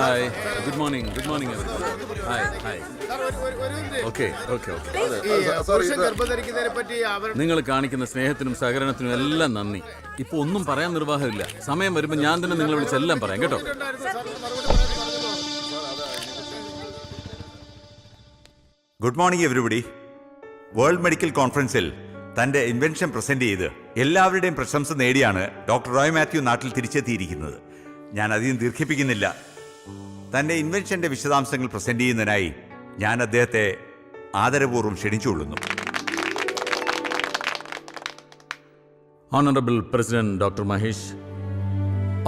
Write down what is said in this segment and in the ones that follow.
Hi. Good morning. Good morning, everyone. Hi. Hi. Okay. നിങ്ങൾ കാണിക്കുന്ന സ്നേഹത്തിനും സഹകരണത്തിനും എല്ലാം നന്ദി. ഇപ്പൊ ഒന്നും പറയാൻ നിർവാഹമില്ല. സമയം വരുമ്പോൾ ഞാൻ തന്നെ നിങ്ങളെ വിളിച്ചെല്ലാം പറയാം കേട്ടോ. Good morning everybody. World medical കോൺഫറൻസിൽ തന്റെ ഇൻവെൻഷൻ പ്രസന്റ് ചെയ്ത് എല്ലാവരുടെയും പ്രശംസ നേടിയാണ് ഡോക്ടർ റോയ് മാത്യു നാട്ടിൽ തിരിച്ചെത്തിയിരിക്കുന്നത്. ഞാൻ അധികം ദീർഘിപ്പിക്കുന്നില്ല. തന്റെ ഇൻവെൻഷന്റെ വിശദാംശങ്ങൾ പ്രസന്റ് ചെയ്യുന്നതിനായി ഞാൻ അദ്ദേഹത്തെ ആദരപൂർവ്വം ക്ഷണിച്ചുകൊള്ളുന്നു. Honorable President Dr. Mahesh,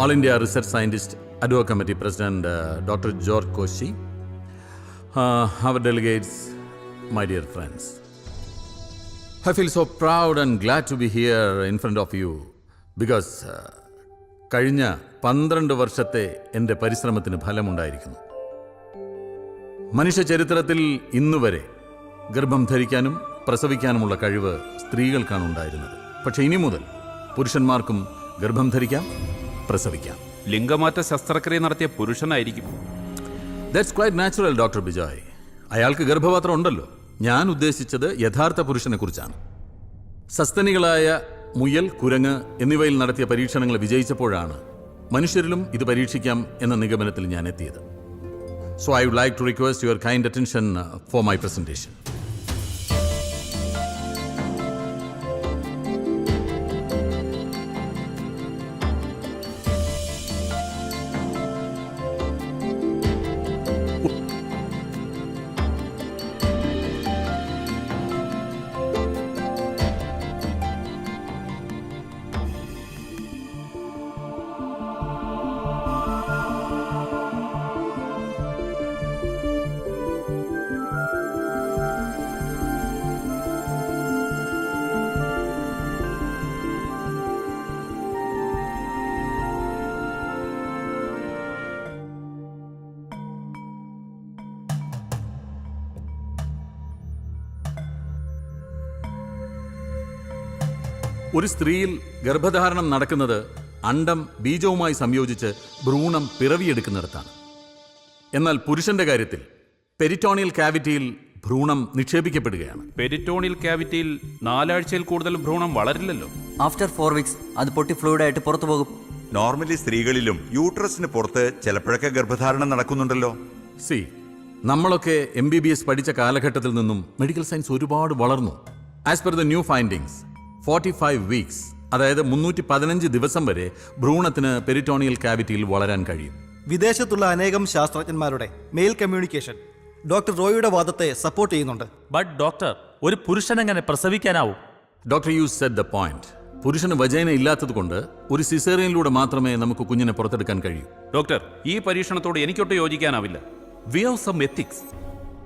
All India Research Scientist Advocate Committee President Dr. George Koshi, our delegates, my dear friends. I feel so proud and glad to be here in front of you because കഴിഞ്ഞ 12 വർഷത്തെ എൻ്റെ പരിശ്രമത്തിന് ഫലമുണ്ടായിരിക്കുന്നു. മനുഷ്യ ചരിത്രത്തിൽ ഇന്നുവരെ ഗർഭം ധരിക്കാനും പ്രസവിക്കാനുമുള്ള കഴിവ് സ്ത്രീകൾക്കാണ് ഉണ്ടായിരുന്നത്. പക്ഷെ ഇനി മുതൽ പുരുഷന്മാർക്കും ഗർഭം ധരിക്കാം, പ്രസവിക്കാം. ലിംഗമാറ്റ ശസ്ത്രക്രിയ നടത്തിയ പുരുഷനായിരിക്കും. That's quite natural doctor Bijoy. അയാൾക്ക് ഗർഭപാത്രം ഉണ്ടല്ലോ. ഞാൻ ഉദ്ദേശിച്ചത് യഥാർത്ഥ പുരുഷനെ കുറിച്ചാണ്. സസ്തനികളായ മുയൽ, കുരങ്ങ് എന്നിവയിൽ നടത്തിയ പരീക്ഷണങ്ങൾ വിജയിച്ചപ്പോഴാണ് മനുഷ്യരിലും ഇത് പരീക്ഷിക്കാം എന്ന നിഗമനത്തിൽ ഞാൻ എത്തിയത്. So I would like to request your kind attention for my presentation. ഒരു സ്ത്രീയിൽ ഗർഭധാരണം നടക്കുന്നത് അണ്ഡം ബീജവുമായി സംയോജിച്ച് ഭ്രൂണം പിറവിയെടുക്കുന്നിടത്താണ്. എന്നാൽ പുരുഷന്റെ കാര്യത്തിൽ പെരിറ്റോണിയൽ കാവിറ്റിയിൽ ഭ്രൂണം നിക്ഷേപിക്കപ്പെടുകയാണ്. പെരിറ്റോണിയൽ കാവിറ്റിയിൽ 4 ആഴ്ചയിൽ കൂടുതൽ ഭ്രൂണം വളരില്ലല്ലോ. ആഫ്റ്റർ 4 വീക്സ് അത് പൊട്ടി ഫ്ലൂയിഡായിട്ട് പുറത്തു പോകും. നോർമലി സ്ത്രീകളിലും യൂട്രസിന് പുറത്ത് ചിലപ്പോഴൊക്കെ ഗർഭധാരണം നടക്കുന്നുണ്ടല്ലോ. സി, നമ്മളൊക്കെ MBBS പഠിച്ച കാലഘട്ടത്തിൽ നിന്നും മെഡിക്കൽ സയൻസ് ഒരുപാട് വളർന്നു. As per the new findings 45 weeks, അതായത് 315 ദിവസം വരെ ഭ്രൂണത്തിന് പെരിറ്റോണിയൽ കാവിറ്റിയിൽ വളരാൻ കഴിയും. വിദേശത്തുള്ള അനേകം ശാസ്ത്രജ്ഞന്മാരുടെ മെയിൽ കമ്മ്യൂണിക്കേഷൻ ഡോക്ടർ റോയിയുടെ വാദത്തെ സപ്പോർട്ട് ചെയ്യുന്നുണ്ട്. ബട്ട് ഡോക്ടർ, ഒരു പുരുഷൻ എങ്ങനെ പ്രസവിക്കാനാവും? Doctor you said the point. പുരുഷന് വജൈന ഇല്ലാത്തതുകൊണ്ട് ഒരു സിസേറിയനിലൂടെ മാത്രമേ നമുക്ക് കുഞ്ഞിനെ പുറത്തെടുക്കാൻ കഴിയൂ. ഡോക്ടർ, ഈ പരീക്ഷണത്തോട് എനിക്കൊട്ട് യോജിക്കാനാവില്ല. We have some ethics.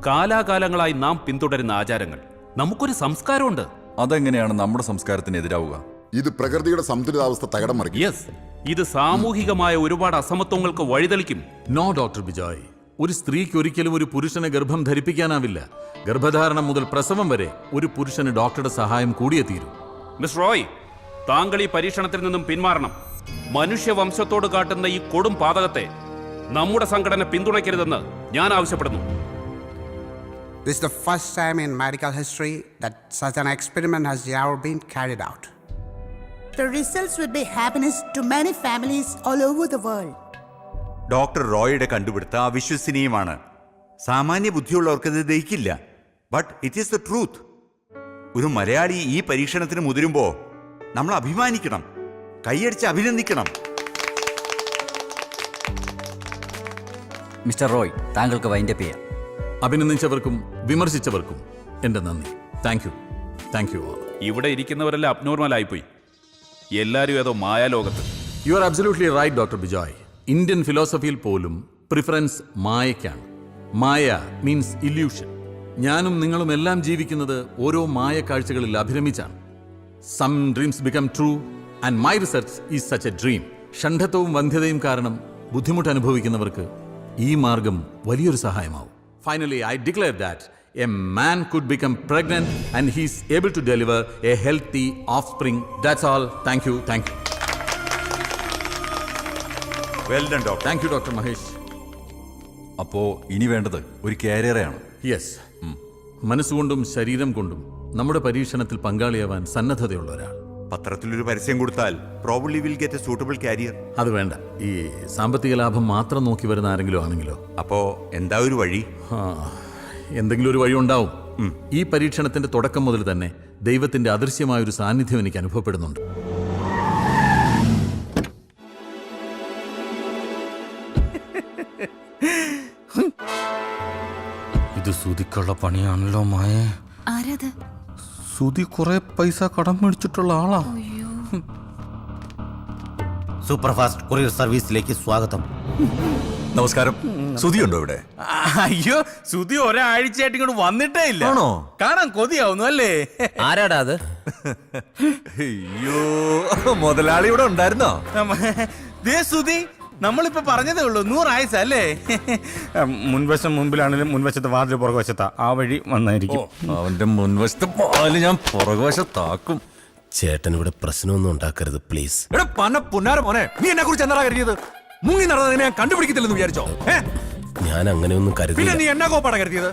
കാലാകാലങ്ങളായി നാം പിന്തുടരുന്ന ആചാരങ്ങൾ. നമുക്കൊരു സംസ്കാരമുണ്ട്. അതെങ്ങനെയാണ് നമ്മുടെ സംസ്കാരത്തിനെതിരാവുക? ഇത് പ്രകൃതിയുടെ സന്തുലിതാവസ്ഥ തകിടം മറിക്കും. യെസ്, ഇത് സാമൂഹികമായ ഒരുപാട് അസമത്വങ്ങൾക്ക് വഴിതെളിക്കും. നോ ഡോക്ടർ ബിജോയ്, ഒരു സ്ത്രീക്ക് ഒരിക്കലും ഒരു പുരുഷനെ ഗർഭം ധരിപ്പിക്കാനാവില്ല. ഗർഭധാരണം മുതൽ പ്രസവം വരെ ഒരു പുരുഷന് ഡോക്ടറുടെ സഹായം കൂടിയേ തീരൂ. മിസ് റോയ്, താങ്കൾ ഈ പരീക്ഷണത്തിൽ നിന്നും പിന്മാറണം. മനുഷ്യവംശത്തോട് കാട്ടുന്ന ഈ കൊടും പാതകത്തെ നമ്മുടെ സംഘടന പിന്തുണയ്ക്കരുതെന്ന് ഞാൻ ആവശ്യപ്പെടുന്നു. This is the first time in medical history that such an experiment has ever been carried out. The results will be happiness to many families all over the world. Doctor റോയുടെ കണ്ടുപിടുത്തം അവിശ്വസനീയമാണ്. സാമാന്യ ബുദ്ധിയുള്ളവർക്ക് ഇത് ദഹിക്കില്ല. But it is the truth. ഒരു മലയാളി ഈ പരീക്ഷണത്തിന് മുതിരുമ്പോൾ നമ്മൾ അഭിമാനിക്കണം, കൈയടിച്ച് അഭിനന്ദിക്കണം. മിസ്റ്റർ റോയ്, താങ്കൾക്ക് വൈൻഡപ്പ് ചെയ്യാം. അഭിനന്ദിച്ചവർക്കും വിമർശിച്ചവർക്കും എൻ്റെ നന്ദി. Thank you all. ഇവിടെ ഇരിക്കുന്നവരെല്ലാം അബ്നോർമൽ ആയിപ്പോയി. എല്ലാവരും ഏതോ മായാലോകത്ത്. You are absolutely right doctor Bijoy. Indian ഫിലോസഫിയിൽ പോലും പ്രിഫറൻസ് മായയ്ക്കാണ്. Maya means illusion. ഞാനും നിങ്ങളും എല്ലാം ജീവിക്കുന്നത് ഓരോ മായ കാഴ്ചകളിൽ അഭിരമിച്ചാണ്. Some dreams become true and my research is such a dream. ഷണ്ഡത്വവും വന്ധ്യതയും കാരണം ബുദ്ധിമുട്ട് അനുഭവിക്കുന്നവർക്ക് ഈ മാർഗം വലിയൊരു സഹായമാവും. Finally, I declare that a man could become pregnant and he's able to deliver a healthy offspring. That's all. Thank you. Thank you. Well done, doctor. Thank you, Dr. Mahesh. അപ്പോ ഇനി വേണ്ടത് ഒരു കാരിയറെയാണ്. യെസ്, മനസ്സുകൊണ്ടും ശരീരം കൊണ്ടും നമ്മുടെ പരീക്ഷണത്തിൽ പങ്കാളിയാവാൻ സന്നദ്ധതയുള്ള ഒരാൾ. പത്രത്തിലൊരു പരസ്യം കൊടുത്താൽ probably will get A suitable carrier. അത് വേണ്ട. ഈ സാമ്പത്തിക ലാഭം മാത്രം നോക്കി വരുന്ന ആരെങ്കിലും ആണെങ്കിലോ? അപ്പോ എന്താ ഒരു വഴി? എന്തെങ്കിലും ഒരു വഴി ഉണ്ടാവും. ഈ പരീക്ഷണത്തിന്റെ തുടക്കം മുതൽ തന്നെ ദൈവത്തിന്റെ അദൃശ്യമായൊരു സാന്നിധ്യം എനിക്ക് അനുഭവപ്പെടുന്നുണ്ട്. ഇത് സുതിക്കുള്ള പണിയാണല്ലോ മായേ. ആരാത്? സുതി കുറെ പൈസ കടം മേടിച്ചിട്ടുള്ള ആളാ. സൂപ്പർ ഫാസ്റ്റ് കൊറിയർ സർവീസിലേക്ക് സ്വാഗതം. നമസ്കാരം. സുധിയുണ്ടോ ഇവിടെ? അയ്യോ, സുധി ഒരാഴ്ചയായിട്ട് ഇങ്ങോട്ട് വന്നിട്ടേ ഇല്ല. ആണോ? കാണാൻ കൊതിയാവുന്നു അല്ലേ? ആരാടാ അത്? അയ്യോ, മുതലാളി ഇവിടെ ഉണ്ടായിരുന്നോ? ദേ സുധി, നമ്മളിപ്പോ പറഞ്ഞതേ ഉള്ളൂ, 100 ആയുസ് അല്ലേ? മുൻവശം മുൻപിലാണെങ്കിലും മുൻവശത്ത് വാതിൽ പുറകുവശത്താ, ആ വഴി വന്നായിരിക്കും. അവന്റെ മുൻവശത്തെ പാല് ഞാൻ പുറകുവശത്താക്കും. ചേട്ടൻ ഇവിടെ പ്രശ്നമൊന്നും ഉണ്ടാക്കരുത് പ്ലീസ്. എടാ പന്ന പുന്നാര മോനെ, നീ എന്നെ കുറിച്ച് എന്താ കരുതിയത്? മുങ്ങി നടന്നതിനെ ഞാൻ കണ്ടുപിടിക്കത്തില്ലെന്ന് വിചാരിച്ചോ? ഞാൻ അങ്ങനെയൊന്നും പിന്നെ കരുതില്ല. നീ എന്നാ കോപ്പാടാ കരുതിയത്?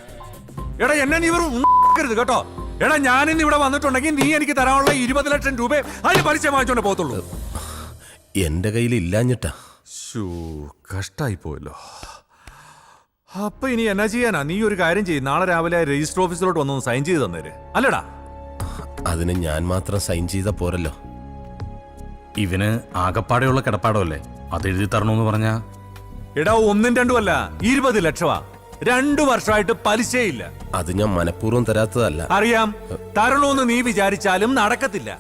എടാ എന്നെ നീ വെറും കരുത് കേട്ടോ. എടാ ഞാനിന്ന് ഇവിടെ വന്നിട്ടുണ്ടെങ്കിൽ നീ എനിക്ക് തരാനുള്ള 20 ലക്ഷം രൂപ അതിന് പലിശ വാങ്ങിച്ചോണ്ട് പോകത്തുള്ളൂ. എന്റെ കയ്യിൽ ഇല്ലാഞ്ഞിട്ടാ. കഷ്ടായി പോയല്ലോ. അപ്പൊ ഇനി എന്നാ ചെയ്യാനാ? നീ ഒരു കാര്യം ചെയ്യും, നാളെ രാവിലെ രജിസ്റ്റർ ഓഫീസിലോട്ട് വന്നൊന്ന് സൈൻ ചെയ്ത് തന്നേര്. അല്ലടാ, അതിന് ഞാൻ മാത്രം സൈൻ ചെയ്ത പോരല്ലോ. ഇവന് ആകപ്പാടെയുള്ള കിടപ്പാടോ അല്ലേ, അത് എഴുതി തരണമെന്ന് പറഞ്ഞാ? എടാ 1ഉം 2ഉം അല്ല, 20 ലക്ഷമാ. 2 വർഷമായിട്ട് പലിശയില്ല. അത് ഞാൻ മനഃപൂർവ്വം തരാത്തതല്ല. അറിയാം, തരണോന്ന് നീ വിചാരിച്ചാലും നടക്കത്തില്ല.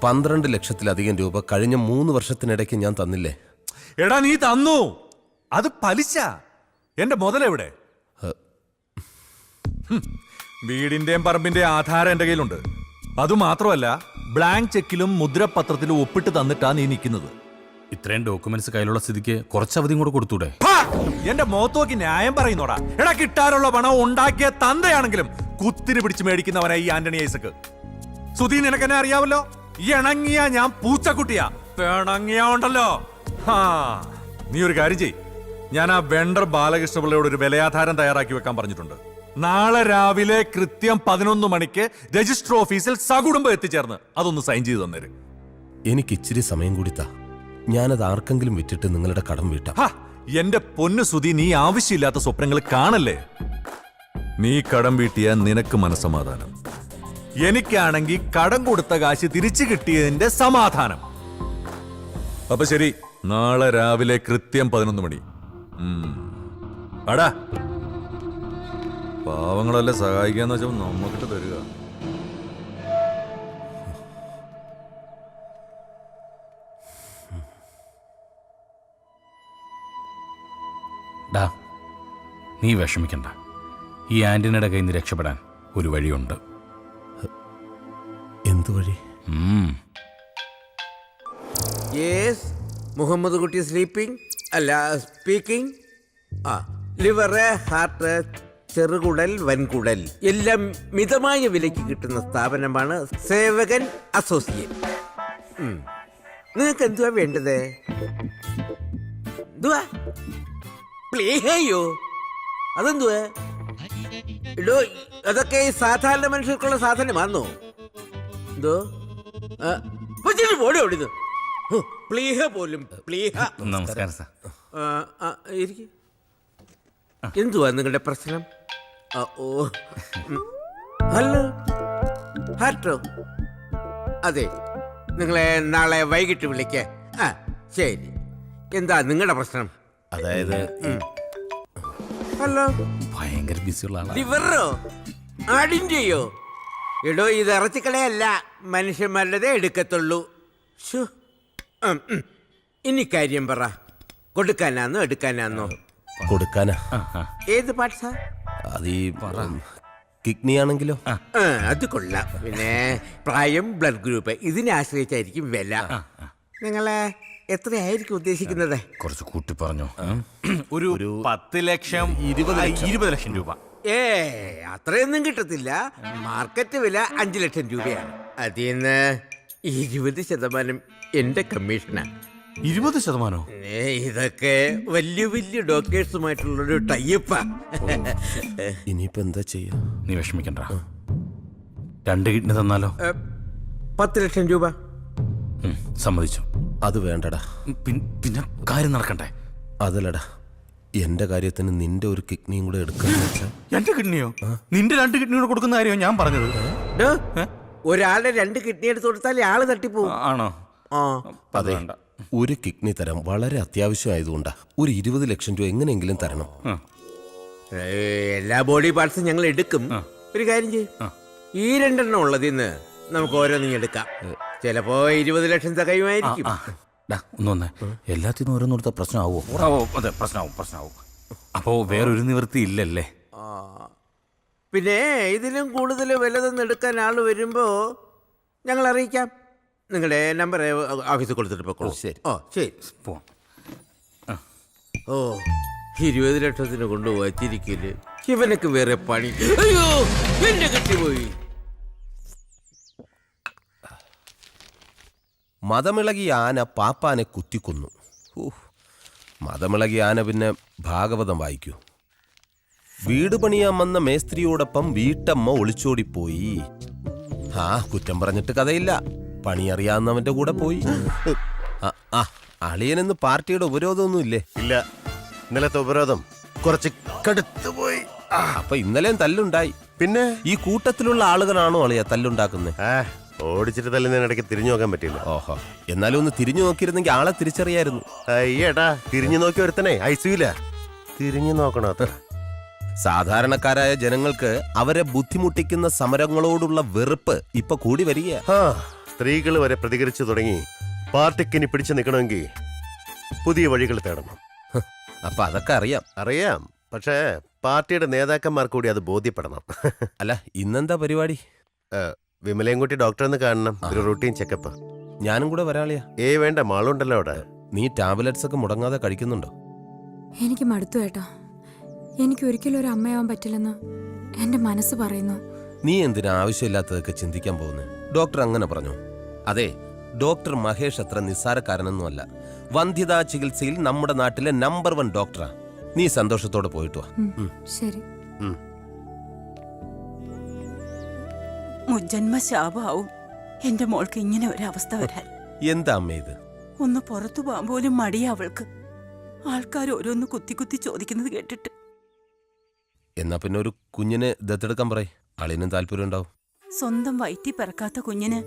12 ലക്ഷത്തിലധികം രൂപ കഴിഞ്ഞ 3 വർഷത്തിനിടയ്ക്ക് ഞാൻ തന്നില്ലേ? എടാ നീ തന്നു, അത് പലിശ. എന്റെ മുതലെവിടെ? വീടിന്റെയും പറമ്പിന്റെയും ആധാരം എന്റെ കയ്യിലുണ്ട്. അതുമാത്രമല്ല, ബ്ലാങ്ക് ചെക്കിലും മുദ്രപത്രത്തിലും ഒപ്പിട്ട് തന്നിട്ടാ നീ നിൽക്കുന്നത്. ഇത്രയും ഡോക്യുമെന്റ്സ് കയ്യിലുള്ള സ്ഥിതിക്ക് കുറച്ച് അവധിയും കൂടെ കൊടുത്തൂടെ? എന്റെ മുഖത്ത് നോക്കി ന്യായം പറയുന്നോടാ. എടാ കിട്ടാനുള്ള പണം ഉണ്ടാക്കിയ തന്തയാണെങ്കിലും കുത്തിന് പിടിച്ച് മേടിക്കുന്നവനാ ഈ ആന്റണി ഐസക്ക്. സുധി, നിനക്കെന്നെ അറിയാവല്ലോ. ഇണങ്ങിയ ഞാൻ പൂച്ചക്കുട്ടിയാ, പിണങ്ങിയ ഉണ്ടല്ലോ. നീ ഒരു കാര്യം ചെയ്, ഞാൻ ആ വെണ്ടർ ബാലകൃഷ്ണപിള്ളയോട് ഒരു വിലയാധാരം തയ്യാറാക്കി വെക്കാൻ പറഞ്ഞിട്ടുണ്ട്. നാളെ രാവിലെ കൃത്യം 11 മണിക്ക് രജിസ്റ്റർ ഓഫീസിൽ സകുടുംബം എത്തിച്ചേർന്ന് അതൊന്ന് സൈൻ ചെയ്ത് തന്നേര്. എനിക്ക് ഇച്ചിരി സമയം കൂടി താ. ഞാനത് ആർക്കെങ്കിലും വിറ്റിട്ട് നിങ്ങളുടെ കടം വീട്ടാം. എന്റെ പൊന്നു സുധി, നീ ആവശ്യമില്ലാത്ത സ്വപ്നങ്ങൾ കാണല്ലേ. നീ കടം വീട്ടിയ നിനക്ക് മനസ്സമാധാനം, എനിക്കാണെങ്കിൽ കടം കൊടുത്ത കാശ് തിരിച്ചു കിട്ടിയതിന്റെ സമാധാനം. അപ്പൊ ശരി, നാളെ രാവിലെ കൃത്യം 11 മണി. അടാ, പാവങ്ങളല്ലേ സഹായിക്കാന്ന് വെച്ചാൽ നമ്മക്കിട്ട് തരിക. ഡാ, നീ വിഷമിക്കണ്ട. ഈ ആന്റണിയുടെ കയ്യിൽ നിന്ന് രക്ഷപ്പെടാൻ ഒരു വഴിയുണ്ട്. എന്തു വഴി? യെസ്, മുഹമ്മദ് കുട്ടി സ്ലീപ്പിംഗ് അല്ല സ്പീക്കിംഗ്. ലിവറ്, ഹാർട്ട്, ചെറുകുടൽ, വൻകുടൽ എല്ലാം മിതമായ വിലയ്ക്ക് കിട്ടുന്ന സ്ഥാപനമാണ് സേവകൻ അസോസിയേറ്റ്. നിങ്ങൾക്ക് എന്തുവാ വേണ്ടത്? എന്തുവാ? പ്ലേഹയോ? അതെന്തുവാ? ഇടോ, അതൊക്കെ ഈ സാധാരണ മനുഷ്യർക്കുള്ള സാധനമാണോ? എന്തോ പോടി ഓടിത് പ്ലീഹ പോലും പ്ലീഹ. നമസ്കാരം സാർ. എന്തുവാ നിങ്ങളുടെ പ്രശ്നം? ഓ, ഹലോ, ഹാർട്ടോ. അതെ, നിങ്ങളെ നാളെ വൈകിട്ട് വിളിക്കേ. ശരി. എന്താ നിങ്ങളുടെ പ്രശ്നം? അതായത് ഹലോ, ഭയങ്കര ബിസിയുള്ള ആളാ. ലിവറോ ആടിന്റെയോ? എടോ, ഇത് ഇറച്ചിക്കടയല്ല, മനുഷ്യന്മാരുടേതേ എടുക്കത്തുള്ളൂ. ഇനി കാര്യം പറ, കൊടുക്കാനാന്നോ എടുക്കാനാന്നോ? കൊടുക്കാനാ. ഏത് പാർട്സാ? അത് ഈ കിഡ്നി ആണെങ്കിലോ? അത് കൊള്ളാം. പിന്നെ പ്രായം, ബ്ലഡ് ഗ്രൂപ്പ് ഇതിനെ ആശ്രയിച്ചായിരിക്കും വില. നിങ്ങളെ എത്രയായിരിക്കും ഉദ്ദേശിക്കുന്നത്? കുറച്ച് കൂട്ടി പറഞ്ഞു. ഒരു 10 ലക്ഷം 20 ലക്ഷം രൂപ. അത്രയൊന്നും കിട്ടത്തില്ല. മാർക്കറ്റ് വില 5 ലക്ഷം രൂപയാണ്. അതിൽ നിന്ന് 20% എന്റെ കമ്മീഷനാ. 20%? ഇതൊക്കെ വലിയ വലിയ ഡോക്ടേഴ്സുമായിട്ടുള്ളൊരു ടൈപ്പാ. ഇനിയിപ്പോ എന്താ ചെയ്യാ? നീ വിഷമിക്കണ്ട. 2 കിഡ്നി തന്നാലോ? 10 ലക്ഷം രൂപ. സമ്മതിച്ചു. അത് വേണ്ടടാ. പിന്നെ കാര്യം നടക്കണ്ടേ? അതല്ലടാ, എന്റെ കാര്യത്തിന് നിന്റെ ഒരു കിഡ്നിയും കൂടെ എടുക്കാന്ന് വെച്ചാ. എന്റെ കിഡ്നിയോ? നിന്റെ 2 കിഡ്നി കൂടെ കൊടുക്കുന്ന കാര്യമോ ഞാൻ പറഞ്ഞത്? ഒരാളുടെ 2 കിഡ്നി എടുത്ത് കൊടുത്താൽ ആള് തട്ടിപ്പോവും. ആണോ? അതെ, ഒരു കിഡ്നി തരാം, വളരെ അത്യാവശ്യമായതുകൊണ്ടാ. ഒരു 20 ലക്ഷം രൂപ എങ്ങനെയെങ്കിലും തരണം. എല്ലാ ബോഡി പാർട്സും ഞങ്ങൾ എടുക്കും. ഒരു കാര്യം ചെയ്യും, ഈ 2 എണ്ണം ഉള്ളതിന്ന് നമുക്ക് ഓരോന്നും എടുക്കാം. ചിലപ്പോ 20 ലക്ഷം തികയുമായിരിക്കും. ഒന്നൊന്നേ, എല്ലാത്തിനും ഓരോന്നെടുത്ത പ്രശ്നമാവോ? അതെ, പ്രശ്നമാവും. അപ്പോ വേറൊരു നിവൃത്തി ഇല്ലല്ലേ? പിന്നെ ഇതിലും കൂടുതൽ വലുതൊന്നും എടുക്കാൻ ആള് വരുമ്പോ ഞങ്ങൾ അറിയിക്കാം. നിങ്ങളുടെ നമ്പർ ഓഫീസിൽ കൊടുത്തിട്ട് പോക്കോളൂ. ശരി. ശരി. പോവാം. 20 ലക്ഷത്തിന് കൊണ്ടുവച്ചിരിക്കല് ഇവനക്ക് വേറെ പണി. അയ്യോ, എന്റെ കെട്ടിപ്പോയി. മതമിളകിയ ആന പാപ്പാനെ കുത്തിക്കൊന്നു. മതമിളകിയ ആന പിന്നെ ഭാഗവതം വായിക്കൂ. വീട് പണിയാൻ വന്ന മേസ്ത്രിയോടൊപ്പം വീട്ടമ്മ ഒളിച്ചോടിപ്പോയി. കുറ്റം പറഞ്ഞിട്ട് കഥയില്ല, പണി അറിയാവുന്നവന്റെ കൂടെ പോയി. അളിയനെന്ന് പാർട്ടിയുടെ ഉപരോധമൊന്നും ഇല്ലേ? ഇല്ല, ഇന്നലത്തെ ഉപരോധം കുറച്ച് കടുത്തു പോയി. അപ്പൊ ഇന്നലെയും തല്ലുണ്ടായി. പിന്നെ ഈ കൂട്ടത്തിലുള്ള ആളുകളാണോ അളിയ തല്ലുണ്ടാക്കുന്നത്? ഓടിച്ചിട്ട് തല്ലുന്നതിനിടയ്ക്ക് തിരിഞ്ഞു നോക്കാൻ പറ്റില്ല. ഓഹോ, എന്നാലും ഒന്ന് തിരിഞ്ഞു നോക്കിയിരുന്നെങ്കിൽ ആളെ തിരിച്ചറിയായിരുന്നു. അയ്യേട്ടാ, തിരിഞ്ഞു നോക്കി ഒരുത്തനെ ഐസിയൂല തിരിഞ്ഞു നോക്കണോ അത്ര? സാധാരണക്കാരായ ജനങ്ങൾക്ക് അവരെ ബുദ്ധിമുട്ടിക്കുന്ന സമരങ്ങളോടുള്ള വെറുപ്പ് ഇപ്പൊ കൂടി വരിക. സ്ത്രീകൾ വരെ പ്രതികരിച്ചു തുടങ്ങി. പാർട്ടിക്ക് ഇനി പിടിച്ചു നിൽക്കണമെങ്കിൽ പുതിയ വഴികൾ തേടണം. അപ്പൊ അതൊക്കെ അറിയാം, പക്ഷേ പാർട്ടിയുടെ നേതാക്കന്മാർ കൂടി അത് ബോധ്യപ്പെടണം. അല്ല, ഇന്നെന്താ പരിപാടി? വിമലയും കൂട്ടി ഡോക്ടറെന്ന് കാണണം, ഒരു റൂട്ടീൻ ചെക്കപ്പ്. ഞാനും കൂടെ വരാളിയാ. വേണ്ട, മാളുണ്ടല്ലോ അവിടെ. നീ ടാബ്ലറ്റ്സ് ഒക്കെ മുടങ്ങാതെ കഴിക്കുന്നുണ്ടോ? എനിക്ക് മടുത്തു ഏട്ടാ. എനിക്ക് ഒരിക്കലും ഒരു അമ്മയാവാൻ പറ്റില്ലെന്ന് എന്റെ മനസ്സ് പറയുന്നു. നീ എന്തിനാ ആവശ്യമില്ലാത്തതൊക്കെ ചിന്തിക്കാൻ പോകുന്നത്? ഡോക്ടർ അങ്ങനെ പറഞ്ഞു. അതെ, ഡോക്ടർ മഹേഷ് അത്ര നിസ്സാരക്കാരനൊന്നുമല്ല. വന്ധ്യതാ ചികിത്സയിൽ നമ്മുടെ നാട്ടിലെ നമ്പർ 1 ഡോക്ടറാ. നീ സന്തോഷത്തോടെ പോയിട്ട് വാ. ശരി. മുജ്ജന്മ ശാപമാവും എന്റെ മോൾക്ക് ഇങ്ങനെ ഒരു അവസ്ഥ വരാൻ. എന്താ അമ്മ ഇത്? ഒന്ന് പുറത്തു പോകാൻ പോലും മടിയാ അവൾക്ക്. ആൾക്കാർ ഓരോന്ന് കുത്തി കുത്തി ചോദിക്കുന്നത് കേട്ടിട്ട്. എന്നാ പിന്നെ ഒരു കുഞ്ഞിനെ ദത്തെടുക്കാൻ പറയും, അളിയനും താല്പര്യം ഉണ്ടാവും. സ്വന്തം വയറ്റി പിറക്കാത്ത കുഞ്ഞിന്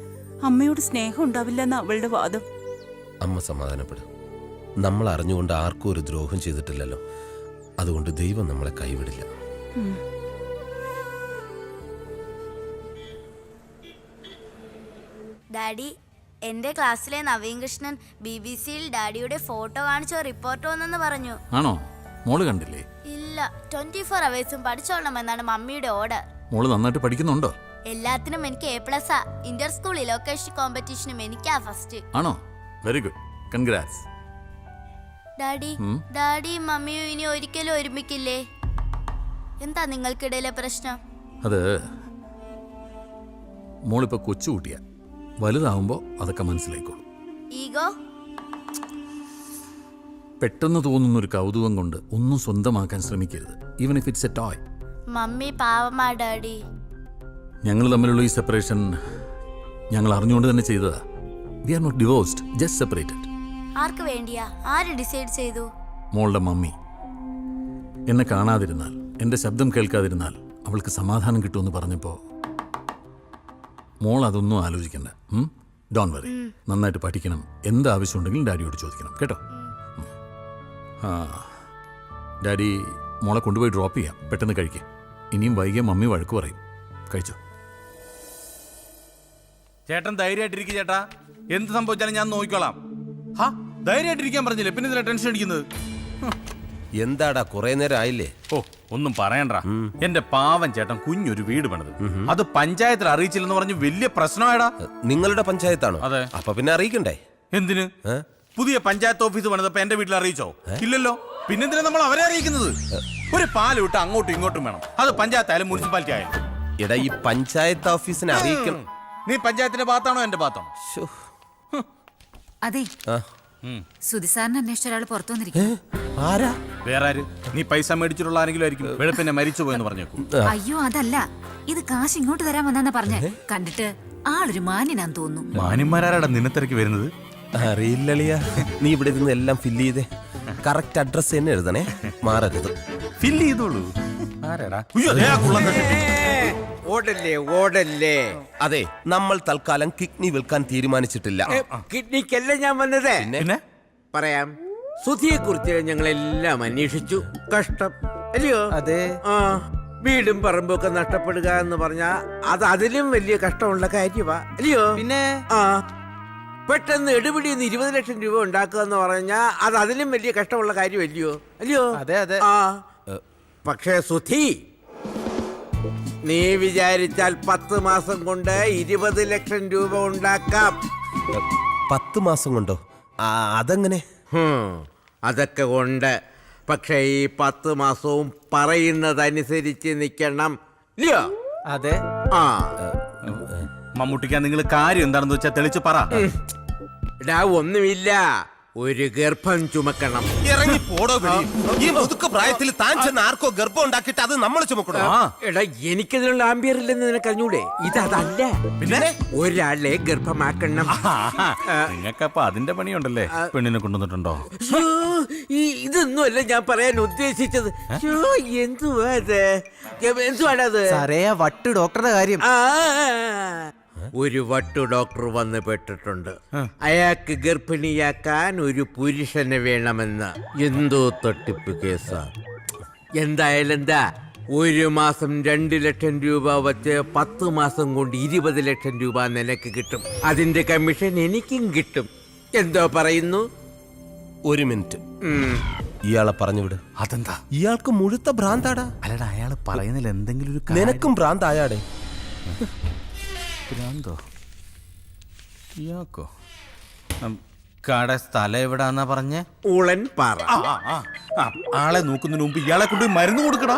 അമ്മയോട് സ്നേഹം ഉണ്ടാവില്ലെന്ന അവളുടെ വാദം. അമ്മ സമാധാനപ്പെടും. നമ്മൾ അറിഞ്ഞുകൊണ്ട് ആർക്കും ഒരു ദ്രോഹം ചെയ്തിട്ടില്ലല്ലോ. അതുകൊണ്ട് ദൈവം നമ്മളെ കൈവിടില്ല. ഡാഡി, എന്റെ ക്ലാസ്സിലെ നവീൻ കൃഷ്ണൻ BBC-യിൽ ഡാഡിയുടെ ഫോട്ടോ കാണിച്ചോ റിപ്പോർട്ട് വന്നെന്ന് പറഞ്ഞു. ആണോ? മോള് കണ്ടില്ലേ? ഇല്ല, 24 അവേഴ്സും പഠിച്ചോളണമെന്നാണ് മമ്മിയുടെ ഓർഡർ. മോള് നന്നായിട്ട് പഠിക്കുന്നുണ്ടോ? എല്ലാത്തിനും എനിക്ക് A+. ഇന്റർ സ്കൂൾ ഇലോക്കേഷൻ കോമ്പറ്റീഷനും എനിക്കാ ഫസ്റ്റ്. ആണോ? Very good, congrats. ഡാഡിയും മമ്മിയും ഇനി ഒരിക്കലും ഒരുമിക്കില്ലേ? എന്താ നിങ്ങൾക്കിടയിലെ പ്രശ്നം? അത് മോളിപ്പോ കൊച്ചുകുട്ടിയാ, വലുതാവുമ്പോ അതൊക്കെ മനസ്സിലായിക്കോളും. ഈഗോ? പെട്ടെന്ന് തോന്നുന്നൊരു കൗതുകം കൊണ്ട് ഒന്നും സ്വന്തമാക്കാൻ ശ്രമിക്കരുത്, even if it's a toy. Mummy പാവമാ ഡാഡി. ഞങ്ങൾ തമ്മിലുള്ള ഈ സെപ്പറേഷൻ ഞങ്ങൾ അറിഞ്ഞുകൊണ്ട് തന്നെ ചെയ്തതാ. We are not divorced, just separated. ആർക്ക് വേണ്ടിയാ? ആര് ഡിസൈഡ് ചെയ്തു? മോളുടെ മമ്മി. എന്നെ കാണാതിരുന്നാൽ, എൻ്റെ ശബ്ദം കേൾക്കാതിരുന്നാൽ അവൾക്ക് സമാധാനം കിട്ടുമെന്ന് പറഞ്ഞപ്പോൾ മോൾ അതൊന്നും ആലോചിക്കണ്ട. ഡോൺ വറി, നന്നായിട്ട് പഠിക്കണം. എന്ത് ആവശ്യമുണ്ടെങ്കിലും ഡാഡിയോട് ചോദിക്കണം, കേട്ടോ? ഡാഡി മോളെ കൊണ്ടുപോയി ഡ്രോപ്പ് ചെയ്യാം. പെട്ടെന്ന് കഴിക്കാം, ഇനിയും വൈകിയ മമ്മി വഴക്ക് പറയും. കഴിച്ചോ. ചേട്ടൻ ധൈര്യമായിട്ടിരിക്കും ചേട്ടാ. എന്ത് സംഭവിച്ചാലും ഞാൻ നോക്കിക്കോളാം. ധൈര്യമായിട്ടിരിക്കാൻ പറഞ്ഞില്ലേ, പിന്നെ ഇതിലെ ടെൻഷൻ അടിക്കുന്നത്? എന്താടാ, കുറെ നേരം ആയില്ലേ? ഒന്നും പറയണ്ട. എന്റെ പാവൻ ചേട്ടൻ കുഞ്ഞൊരു വീട് പണിത്, അത് പഞ്ചായത്തിൽ അറിയിച്ചില്ലെന്ന് പറഞ്ഞ് വലിയ പ്രശ്നമായടാ. നിങ്ങളുടെ പഞ്ചായത്താണോ? അതെ. അപ്പൊ പിന്നെ അറിയിക്കണ്ടേ? എന്തിന്? പുതിയ പഞ്ചായത്ത് ഓഫീസ് പണിതപ്പോ എന്റെ വീട്ടിൽ അറിയിച്ചോ? ഇല്ലല്ലോ. പിന്നെന്തിനാ നമ്മൾ അവരെ അറിയിക്കുന്നത്? ഒരു പാല് വിട്ട് അങ്ങോട്ടും ഇങ്ങോട്ടും വേണം, അത് പഞ്ചായത്തായാലും മുനിസിപ്പാലിറ്റി ആയാലും. എടാ, ഈ പഞ്ചായത്ത് ഓഫീസിനെ അറിയിക്കണം. നീ പഞ്ചായത്തിന്റെ ഭാഗത്താണോ എന്റെ ഭാഗത്താണോ? അതെ, സുധിസാറിനെ അന്വേഷിച്ച ഒരാൾ പുറത്തു വന്നിരിക്കും. ആരാ? വേറെ ആര്? നീ പൈസ മേടിച്ചിട്ടുള്ള ആരെങ്കിലും ആയിരിക്കും. വെളുപ്പിനെ മരിച്ചു പോയെന്ന് പറഞ്ഞേക്കും. അയ്യോ അതല്ല, ഇത് കാശ് ഇങ്ങോട്ട് തരാൻ വന്നാ പറഞ്ഞേ. കണ്ടിട്ട് ആളൊരു മാന്യനാന്ന് തോന്നുന്നു. മാന്യന്മാരാടാ നിന്നെ തിരക്കി വരുന്നത്? അറിയില്ലളിയ. നീ ഇവിടെ ഇരുന്ന് എല്ലാം ഫില്ല് ചെയ്തേ. കറക്റ്റ് അഡ്രസ് തന്നെ എഴുതണേ, മാറരുത്. ഫില്ല് ചെയ്തോളൂ. ആരാടാ? ഓടല്ലേ ഓടല്ലേ. അതെ, നമ്മൾ തൽക്കാലം കിഡ്നി വിൽക്കാൻ തീരുമാനിച്ചിട്ടില്ല. കിഡ്നിക്കല്ല ഞാൻ വന്നത്. പിന്നെ പറയാം. സുധിയെ കുറിച്ച് ഞങ്ങളെല്ലാം അന്വേഷിച്ചു. കഷ്ടം അല്ലയോ? അതെ. ആ, വീടും പറമ്പും ഒക്കെ നഷ്ടപ്പെടുക എന്ന് പറഞ്ഞാ അത് അതിലും വലിയ കഷ്ടമുള്ള കാര്യമാ അല്ലയോ? പിന്നെ ആ, പെട്ടെന്ന് എടുപിടിയിൽ നിന്ന് 20 ലക്ഷം രൂപ ഉണ്ടാക്കുക എന്ന് പറഞ്ഞാ അത് അതിലും വലിയ കഷ്ടമുള്ള കാര്യമല്ലയോ? അല്ലയോ? അതെ അതെ. ആ, പക്ഷേ സുധി, നീ വിചാരിച്ചാൽ 10 മാസം കൊണ്ട് 20 ലക്ഷം രൂപ ഉണ്ടാക്കാം. 10 മാസം കൊണ്ടോ? അതെങ്ങനെ? അതൊക്കെ കൊണ്ട്. പക്ഷേ ഈ 10 മാസവും പറയുന്നതനുസരിച്ച് നിൽക്കണം ഇല്ലയോ? അതെ. ആ, മമ്മൂട്ടിക്കാൻ നിങ്ങൾ കാര്യം എന്താണെന്ന് വെച്ചാൽ തെളിച്ച് പറ. ഇടാ ഒന്നുമില്ല, ഒരു ഗർഭം ചുമക്കണം. ഇറങ്ങി പോടോ വെളി. ഈ മുതുക്ക പ്രായത്തിൽ താൻ ചെന്ന് ആർക്കോ ഗർഭം ഉണ്ടാക്കിയിട്ട് അത് നമ്മൾ ചുമക്കണോ? എടാ, എനിക്കതിനുള്ള ആംബിയർ ഇല്ലെന്ന് നിനക്ക് അറിഞ്ഞൂടെ? ഇതല്ല, പിന്നെ ഒരാളെ ഗർഭമാക്കണം. നിങ്ങൾക്കപ്പൊ അതിന്റെ പണിയുണ്ടല്ലേ? പെണ്ണിനെ കൊണ്ടുവന്നിട്ടുണ്ടോ? ഇതൊന്നുമല്ല ഞാൻ പറയാൻ ഉദ്ദേശിച്ചത്. എന്തുവാ അത്? എന്തുവാണത്? സാറേ, വട്ട് ഡോക്ടറുടെ കാര്യം. ഒരു വട്ടു ഡോക്ടർ വന്ന് പെട്ടിട്ടുണ്ട്. അയാൾക്ക് ഗർഭിണിയാക്കാൻ ഒരു പുരുഷനെ വേണമെന്ന്. എന്തോ തട്ടിപ്പ് കേസാ. എന്തായാലും എന്താ, 1 മാസം 2 ലക്ഷം രൂപ വച്ച് 10 മാസം കൊണ്ട് 20 ലക്ഷം രൂപ നിനക്ക് കിട്ടും. അതിന്റെ കമ്മീഷൻ എനിക്കും കിട്ടും. എന്തോ പറയുന്നു? 1 മിനിറ്റ്. ഇയാളെ പറഞ്ഞുവിട്. അതെന്താ? ഇയാൾക്ക് മുഴുത്ത ഭ്രാന്താടാ. അല്ലടാ, അയാൾ പറയുന്നതിൽ എന്തെങ്കിലും ഒരു നിനക്കും ഭ്രാന്തായാടെ? ഭ്രാന്തോ? ഇയാക്കോ? കട സ്ഥലം എവിടാന്നാ പറഞ്ഞേ? ഊളൻ പാറ. ആളെ നോക്കുന്നതിന് മുമ്പ് ഇയാളെ കൊണ്ട് മരുന്ന് കൊടുക്കടാ.